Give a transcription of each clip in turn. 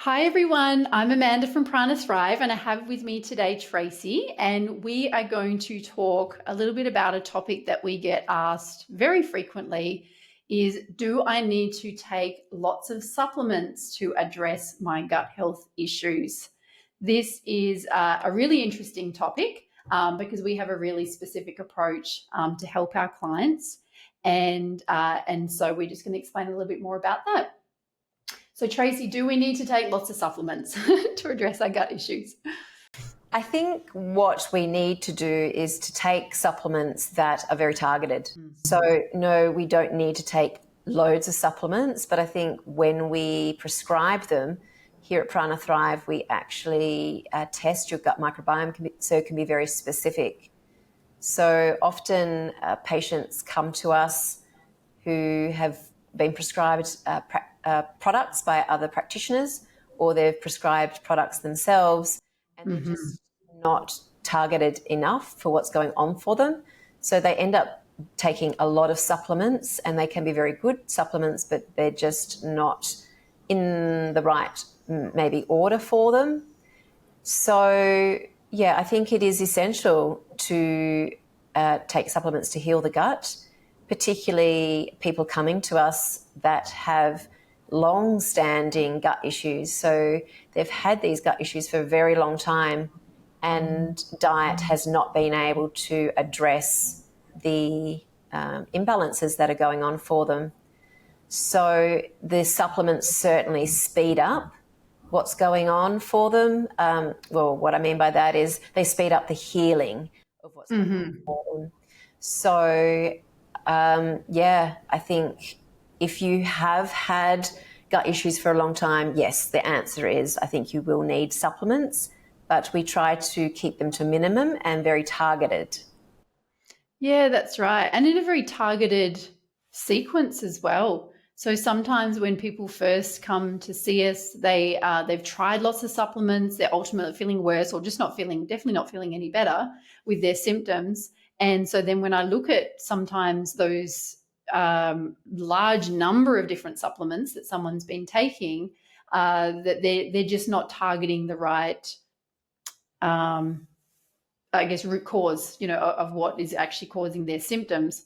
Hi everyone, I'm Amanda from Prana Thrive and I have with me today Tracey, and we are going to talk a little bit about a topic that we get asked very frequently is, do I need to take lots of supplements to address my gut health issues? This is a really interesting topic because we have a really specific approach to help our clients, and so we're just going to explain a little bit more about that. So Tracey, do we need to take lots of supplements to address our gut issues? I think what we need to do is to take supplements that are very targeted. So no, we don't need to take loads of supplements, but I think when we prescribe them here at Prana Thrive, we actually test your gut microbiome, so it can be very specific. So often patients come to us who have been prescribed products by other practitioners, or they've prescribed products themselves, and they're just not targeted enough for what's going on for them. So they end up taking a lot of supplements, and they can be very good supplements, but they're just not in the right maybe order for them. So yeah, I think it is essential to take supplements to heal the gut, particularly people coming to us that have long-standing gut issues. So they've had these gut issues for a very long time, and diet has not been able to address the imbalances that are going on for them. So the supplements certainly speed up what's going on for them. Well, what I mean by that is they speed up the healing of what's going on for them. So I think if you have had gut issues for a long time, yes, the answer is I think you will need supplements, but we try to keep them to minimum and very targeted. Yeah, that's right. And in a very targeted sequence as well. So sometimes when people first come to see us, they've tried lots of supplements, they're ultimately feeling worse or just definitely not feeling any better with their symptoms. And so then when I look at sometimes those large number of different supplements that someone's been taking, that they're just not targeting the right, root cause, of what is actually causing their symptoms.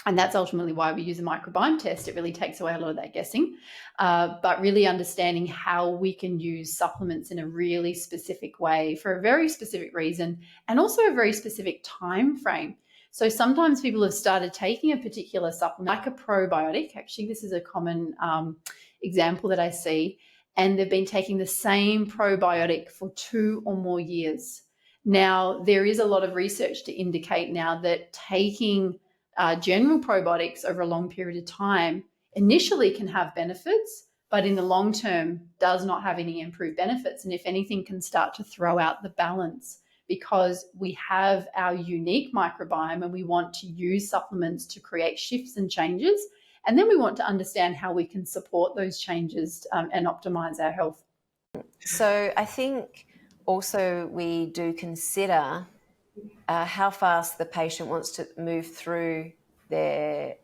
And that's ultimately why we use a microbiome test. It really takes away a lot of that guessing, but really understanding how we can use supplements in a really specific way for a very specific reason, and also a very specific time frame. So sometimes people have started taking a particular supplement, like a probiotic. Actually, this is a common example that I see, and they've been taking the same probiotic for 2 or more years. Now, there is a lot of research to indicate now that taking general probiotics over a long period of time initially can have benefits, but in the long term does not have any improved benefits. And if anything, can start to throw out the balance, because we have our unique microbiome and we want to use supplements to create shifts and changes. And then we want to understand how we can support those changes and optimize our health. So I think also we do consider how fast the patient wants to move through their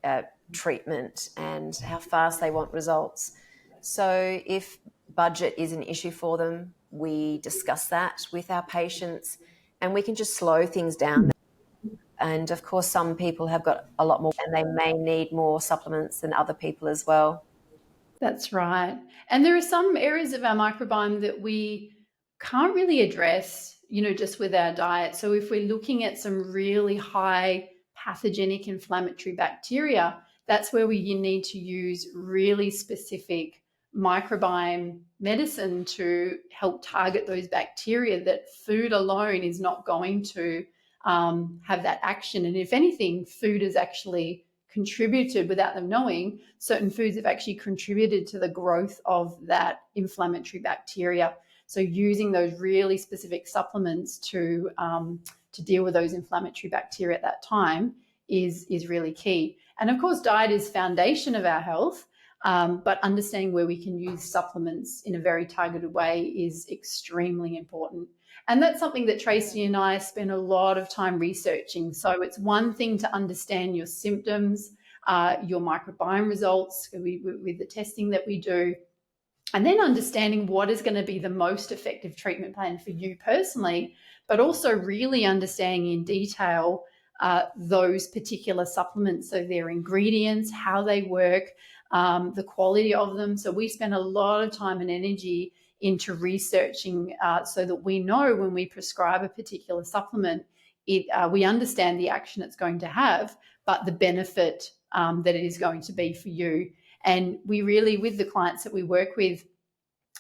treatment and how fast they want results. So if budget is an issue for them, we discuss that with our patients, and we can just slow things down. And of course, some people have got a lot more and they may need more supplements than other people as well. That's right. And there are some areas of our microbiome that we can't really address, just with our diet. So if we're looking at some really high pathogenic inflammatory bacteria, that's where you need to use really specific microbiome medicine to help target those bacteria that food alone is not going to have that action. And if anything, food has actually contributed, without them knowing, certain foods have actually contributed to the growth of that inflammatory bacteria. So using those really specific supplements to deal with those inflammatory bacteria at that time is really key. And of course, diet is foundation of our health, but understanding where we can use supplements in a very targeted way is extremely important. And that's something that Tracey and I spend a lot of time researching. So it's one thing to understand your symptoms, your microbiome results with the testing that we do, And then understanding what is going to be the most effective treatment plan for you personally, but also really understanding in detail those particular supplements, so their ingredients, how they work, the quality of them. So we spend a lot of time and energy into researching so that we know when we prescribe a particular supplement, we understand the action it's going to have, but the benefit that it is going to be for you. And we really, with the clients that we work with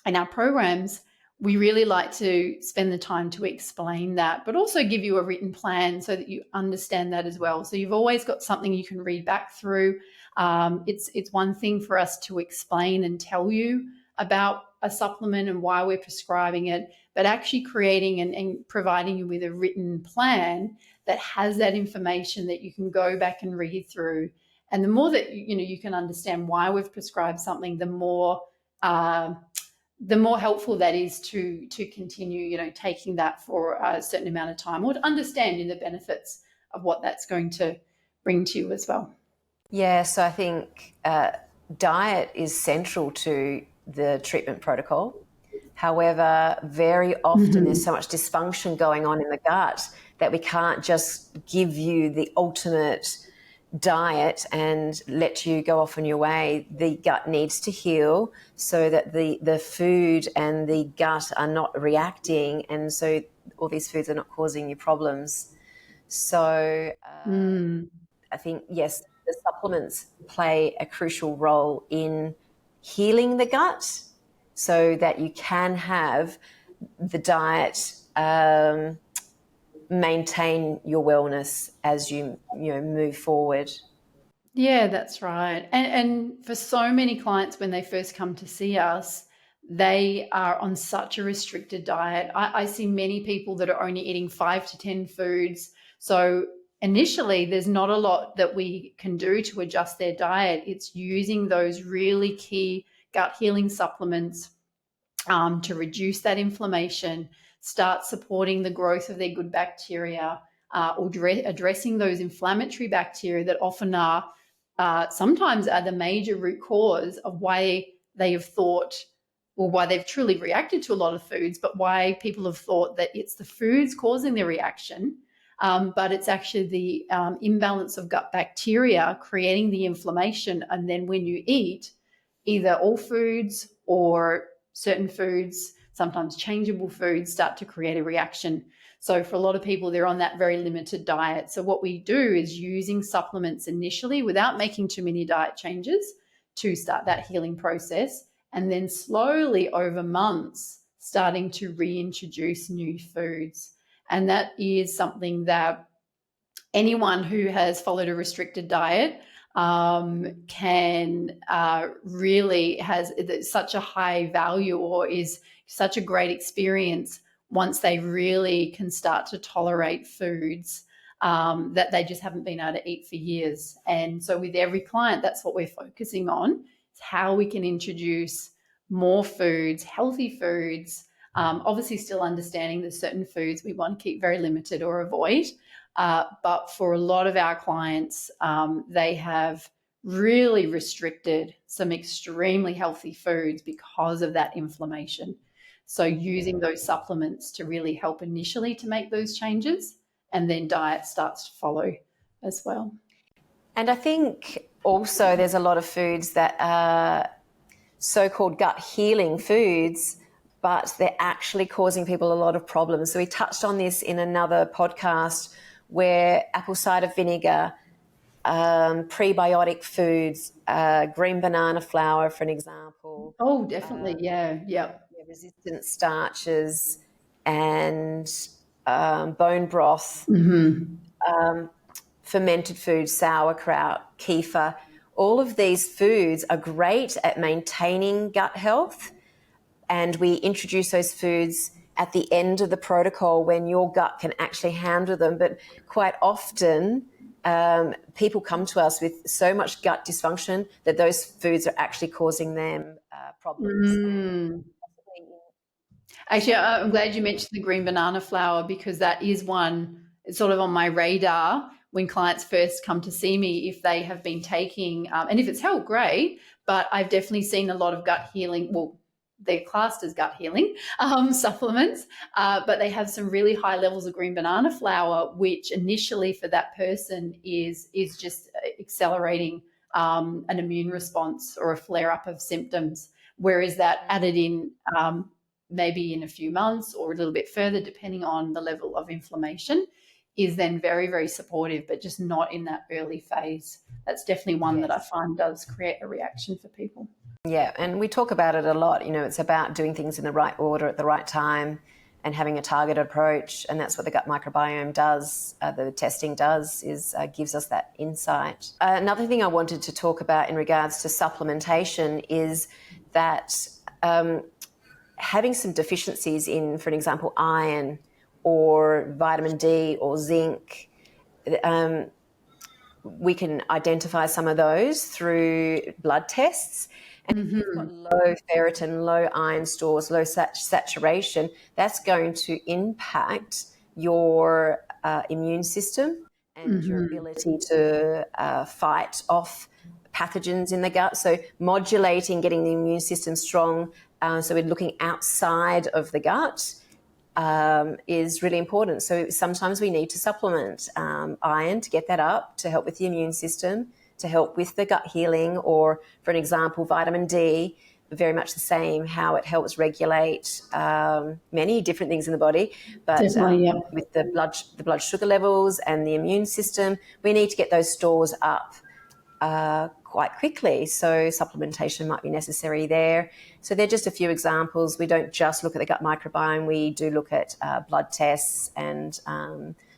in our programs, we really like to spend the time to explain that, but also give you a written plan so that you understand that as well. So you've always got something you can read back through. It's one thing for us to explain and tell you about a supplement and why we're prescribing it, but actually creating and providing you with a written plan that has that information that you can go back and read through. And the more that you can understand why we've prescribed something, the more helpful that is to continue, taking that for a certain amount of time, or to understanding the benefits of what that's going to bring to you as well. Yeah, so I think diet is central to the treatment protocol. However, very often there's so much dysfunction going on in the gut that we can't just give you the ultimate diet and let you go off on your way. The gut needs to heal so that the food and the gut are not reacting, and so all these foods are not causing you problems. So I think, yes, the supplements play a crucial role in healing the gut so that you can have the diet maintain your wellness as you move forward. Yeah, that's right. And for so many clients, when they first come to see us, they are on such a restricted diet. I see many people that are only eating 5 to 10 foods. So initially, there's not a lot that we can do to adjust their diet. It's using those really key gut healing supplements to reduce that inflammation, start supporting the growth of their good bacteria, or addressing those inflammatory bacteria that often are sometimes are the major root cause of why they have thought, or why they've truly reacted to a lot of foods, but why people have thought that it's the foods causing the reaction. But it's actually the imbalance of gut bacteria creating the inflammation. And then when you eat either all foods or certain foods, sometimes changeable foods, start to create a reaction. So for a lot of people, they're on that very limited diet. So what we do is using supplements initially without making too many diet changes to start that healing process, and then slowly over months starting to reintroduce new foods. And that is something that anyone who has followed a restricted diet can really has such a high value, or is such a great experience once they really can start to tolerate foods that they just haven't been able to eat for years. And so with every client, that's what we're focusing on, is how we can introduce more foods, healthy foods, obviously still understanding there's certain foods we want to keep very limited or avoid. But for a lot of our clients, they have really restricted some extremely healthy foods because of that inflammation. So using those supplements to really help initially to make those changes, and then diet starts to follow as well. And I think also there's a lot of foods that are so-called gut healing foods, but they're actually causing people a lot of problems. So we touched on this in another podcast, where apple cider vinegar, prebiotic foods, green banana flour, for an example. Oh, definitely. Yeah. Resistant starches and bone broth, fermented foods, sauerkraut, kefir. All of these foods are great at maintaining gut health, and we introduce those foods at the end of the protocol when your gut can actually handle them. But quite often, people come to us with so much gut dysfunction that those foods are actually causing them problems. Actually, I'm glad you mentioned the green banana flour, because that is one, it's sort of on my radar when clients first come to see me, if they have been taking, and if it's helped, great, but I've definitely seen a lot of gut healing, well, they're classed as gut healing supplements, but they have some really high levels of green banana flower, which initially for that person is just accelerating an immune response or a flare up of symptoms. Whereas that added in maybe in a few months or a little bit further, depending on the level of inflammation, is then very, very supportive, but just not in that early phase. That's definitely one that I find does create a reaction for people. Yeah, and we talk about it a lot. It's about doing things in the right order at the right time and having a targeted approach, and that's what the gut microbiome does, the testing does, is gives us that insight. Another thing I wanted to talk about in regards to supplementation is that having some deficiencies in, for an example, iron or vitamin D or zinc, we can identify some of those through blood tests. And if you've got low ferritin, low iron stores, low saturation, that's going to impact your immune system and your ability to fight off pathogens in the gut. So modulating, getting the immune system strong. So we're looking outside of the gut is really important. So sometimes we need to supplement iron to get that up, to help with the immune system, to help with the gut healing, or for an example, vitamin D, very much the same, how it helps regulate many different things in the body. But with the blood sugar levels and the immune system, we need to get those stores up quite quickly. So supplementation might be necessary there. So they're just a few examples. We don't just look at the gut microbiome. We do look at blood tests, and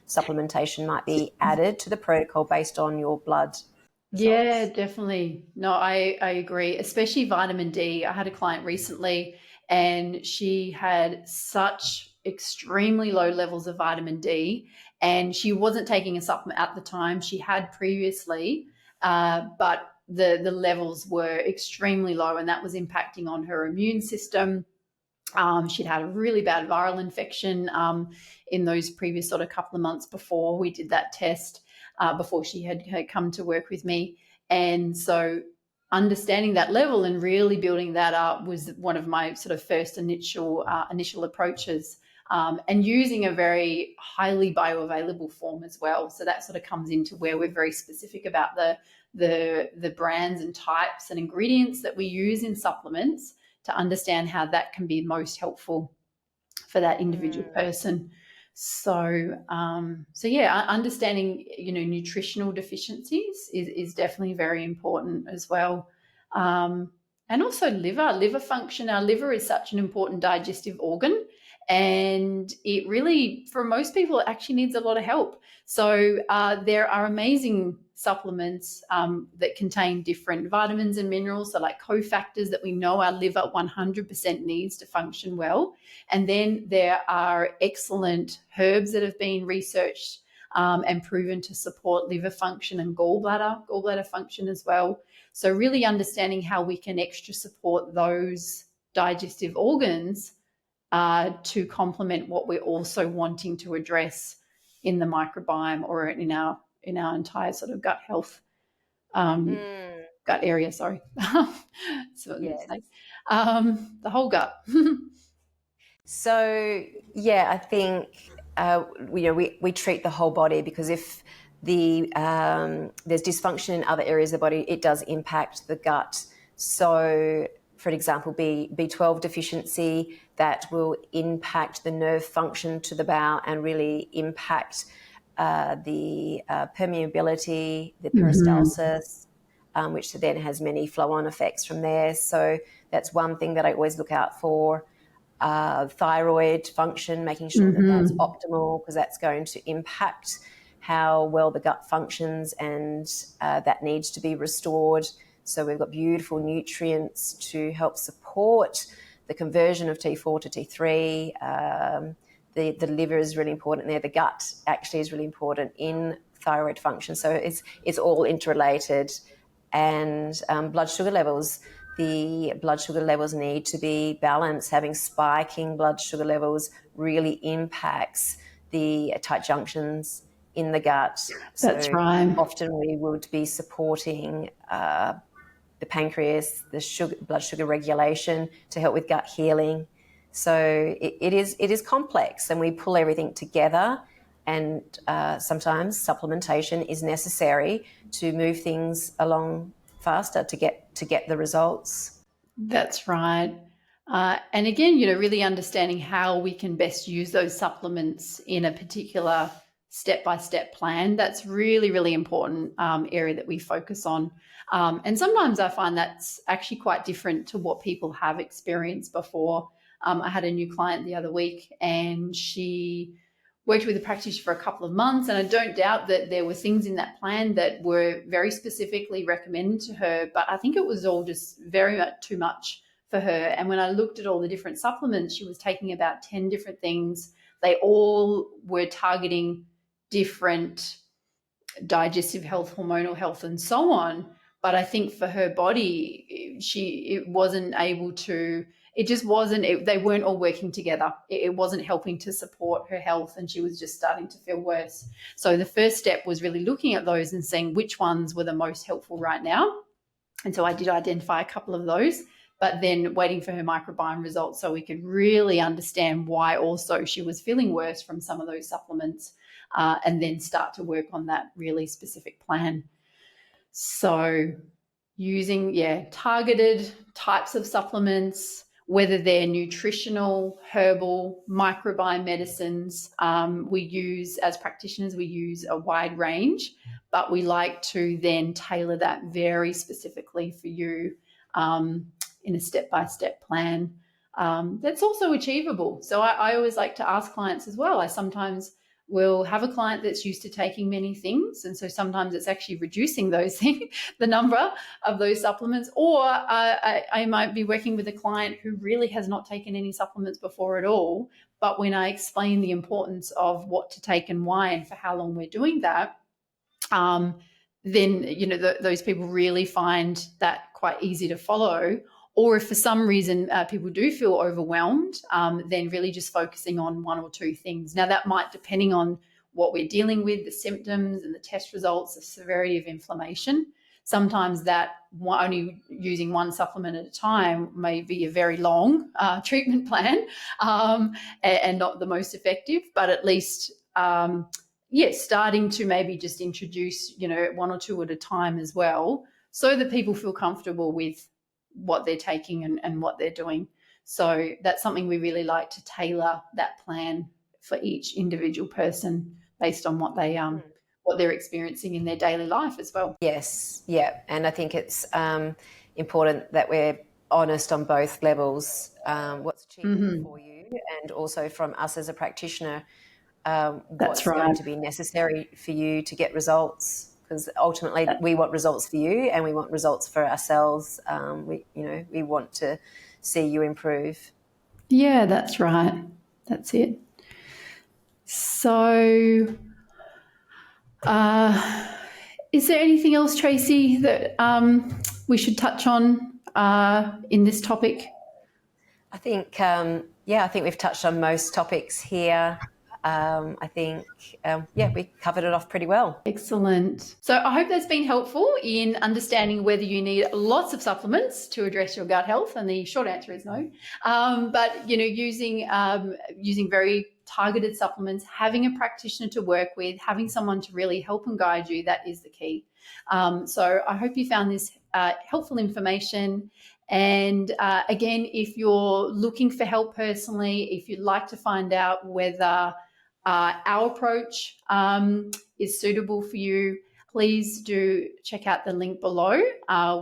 supplementation might be added to the protocol based on your blood results. Yeah, definitely. No, I agree, especially vitamin D. I had a client recently and she had such extremely low levels of vitamin D, and she wasn't taking a supplement at the time. She had previously, but the levels were extremely low, and that was impacting on her immune system. She'd had a really bad viral infection in those previous sort of couple of months before we did that test, before she had come to work with me. And so understanding that level and really building that up was one of my sort of first initial approaches, and using a very highly bioavailable form as well. So that sort of comes into where we're very specific about the brands and types and ingredients that we use in supplements, to understand how that can be most helpful for that individual person. So yeah, understanding, nutritional deficiencies is definitely very important as well. And also liver function. Our liver is such an important digestive organ, and it really, for most people, it actually needs a lot of help. So there are amazing supplements that contain different vitamins and minerals, so like cofactors that we know our liver 100% needs to function well. And then there are excellent herbs that have been researched and proven to support liver function and gallbladder function as well. So really understanding how we can extra support those digestive organs to complement what we're also wanting to address in the microbiome or in our entire sort of gut health, gut area. Sorry, so yes. The whole gut. So yeah, I think we treat the whole body, because if there's dysfunction in other areas of the body, it does impact the gut. So, for example, B12 deficiency, that will impact the nerve function to the bowel and really impact the permeability, the peristalsis, which then has many flow-on effects from there. So that's one thing that I always look out for. Thyroid function, making sure that that's optimal, because that's going to impact how well the gut functions, and that needs to be restored. So we've got beautiful nutrients to help support the conversion of T4 to T3. The liver is really important there. The gut actually is really important in thyroid function. So it's all interrelated. And blood sugar levels. The blood sugar levels need to be balanced. Having spiking blood sugar levels really impacts the tight junctions in the gut. That's right. Often we would be supporting the pancreas, the blood sugar regulation, to help with gut healing. So it is complex, and we pull everything together. And sometimes supplementation is necessary to move things along faster to get the results. That's right. And again, really understanding how we can best use those supplements in a particular step-by-step plan. That's really, really important area that we focus on. And sometimes I find that's actually quite different to what people have experienced before. I had a new client the other week, and she worked with a practitioner for a couple of months, and I don't doubt that there were things in that plan that were very specifically recommended to her, but I think it was all just very much too much for her. And when I looked at all the different supplements, she was taking about 10 different things. They all were targeting different digestive health, hormonal health, and so on. But I think for her body, it wasn't able to, it just wasn't, they weren't all working together. It wasn't helping to support her health, and she was just starting to feel worse. So the first step was really looking at those and seeing which ones were the most helpful right now. And so I did identify a couple of those, but then waiting for her microbiome results so we could really understand why also she was feeling worse from some of those supplements, and then start to work on that really specific plan. So using, targeted types of supplements, whether they're nutritional, herbal, microbiome medicines. We use, as practitioners, we use a wide range, but we like to then tailor that very specifically for you in a step-by-step plan that's also achievable. So I always like to ask clients as well. I sometimes will have a client that's used to taking many things, and so sometimes it's actually reducing those things, the number of those supplements, or I might be working with a client who really has not taken any supplements before at all, but when I explain the importance of what to take and why and for how long we're doing that, then those people really find that quite easy to follow. Or if for some reason people do feel overwhelmed, then really just focusing on one or two things. Now that might, depending on what we're dealing with, the symptoms and the test results, the severity of inflammation, sometimes that only using one supplement at a time may be a very long treatment plan and not the most effective, but at least starting to maybe just introduce, one or two at a time as well, so that people feel comfortable with what they're taking and what they're doing. So that's something we really like to tailor that plan for each individual person based on what they're experiencing in their daily life as well. Yes, yeah, and I think it's important that we're honest on both levels. What's achievable for you, and also from us as a practitioner, what's going to be necessary for you to get results. Because ultimately we want results for you, and we want results for ourselves. We want to see you improve. Yeah, that's right. That's it. So is there anything else, Tracey, that we should touch on in this topic? I think, I think we've touched on most topics here. I think, we covered it off pretty well. Excellent. So I hope that's been helpful in understanding whether you need lots of supplements to address your gut health. And the short answer is no. But, using very targeted supplements, having a practitioner to work with, having someone to really help and guide you, that is the key. So I hope you found this helpful information. And again, if you're looking for help personally, if you'd like to find out whether our approach is suitable for you, please do check out the link below.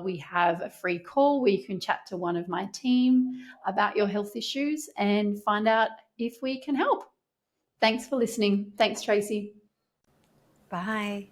We have a free call where you can chat to one of my team about your health issues and find out if we can help. Thanks for listening. Thanks, Tracey. Bye.